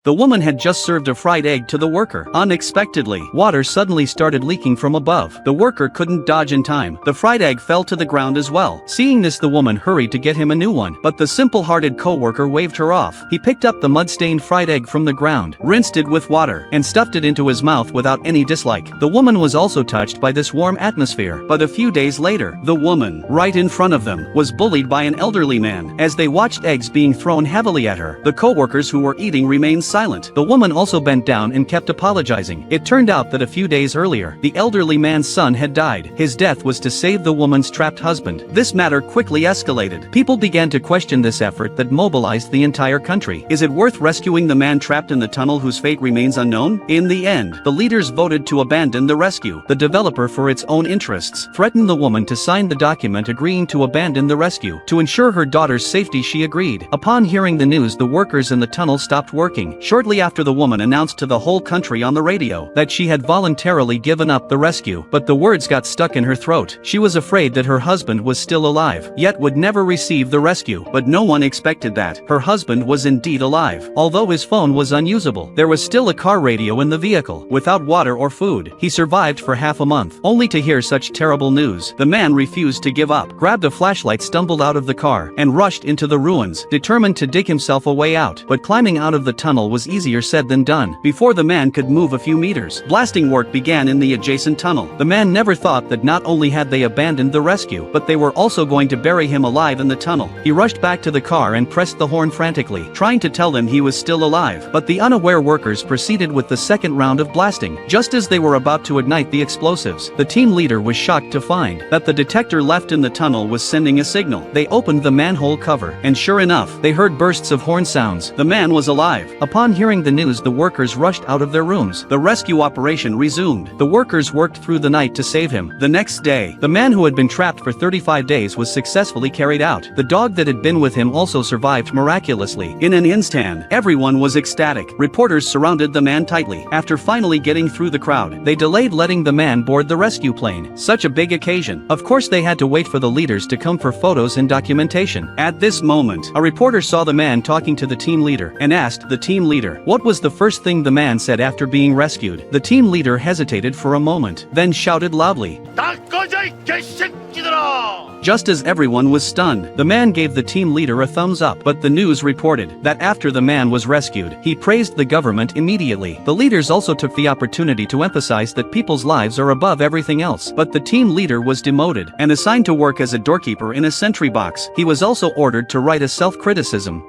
The woman had just served a fried egg to the worker. Unexpectedly, water suddenly started leaking from above. The worker couldn't dodge in time. The fried egg fell to the ground as well. Seeing this, the woman hurried to get him a new one, but the simple-hearted co-worker waved her off. He picked up the mud-stained fried egg from the ground, rinsed it with water, and stuffed it into his mouth without any dislike. The woman was also touched by this warm atmosphere, but a few days later, the woman, right in front of them, was bullied by an elderly man. As they watched eggs being thrown heavily at her, the co-workers who were eating remained silent. The woman also bent down and kept apologizing. It turned out that a few days earlier, the elderly man's son had died. His death was to save the woman's trapped husband. This matter quickly escalated. People began to question this effort that mobilized the entire country. Is it worth rescuing the man trapped in the tunnel whose fate remains unknown? In the end, the leaders voted to abandon the rescue. The developer, for its own interests, threatened the woman to sign the document agreeing to abandon the rescue. To ensure her daughter's safety, she agreed. Upon hearing the news, the workers in the tunnel stopped working. Shortly after, the woman announced to the whole country on the radio that she had voluntarily given up the rescue, but the words got stuck in her throat. She was afraid that her husband was still alive, yet would never receive the rescue. But no one expected that. Her husband was indeed alive. Although his phone was unusable, there was still a car radio in the vehicle. Without water or food, he survived for half a month, only to hear such terrible news. The man refused to give up, grabbed a flashlight, stumbled out of the car, and rushed into the ruins, determined to dig himself a way out. But climbing out of the tunnel was easier said than done. Before the man could move a few meters, blasting work began in the adjacent tunnel. The man never thought that not only had they abandoned the rescue, but they were also going to bury him alive in the tunnel. He rushed back to the car and pressed the horn frantically, trying to tell them he was still alive. But the unaware workers proceeded with the second round of blasting. Just as they were about to ignite the explosives, the team leader was shocked to find that the detector left in the tunnel was sending a signal. They opened the manhole cover, and sure enough, they heard bursts of horn sounds. The man was alive. Upon hearing the news, the workers rushed out of their rooms. The rescue operation resumed. The workers worked through the night to save him. The next day, the man who had been trapped for 35 days was successfully carried out. The dog that had been with him also survived miraculously. In an instant, everyone was ecstatic. Reporters surrounded the man tightly. After finally getting through the crowd, they delayed letting the man board the rescue plane. Such a big occasion. Of course, they had to wait for the leaders to come for photos and documentation. At this moment, a reporter saw the man talking to the team leader and asked the team leader, what was the first thing the man said after being rescued? The team leader hesitated for a moment, then shouted loudly, just as everyone was stunned. The man gave the team leader a thumbs up, but the news reported that after the man was rescued, he praised the government immediately. The leaders also took the opportunity to emphasize that people's lives are above everything else. But the team leader was demoted and assigned to work as a doorkeeper in a sentry box. He was also ordered to write a self-criticism.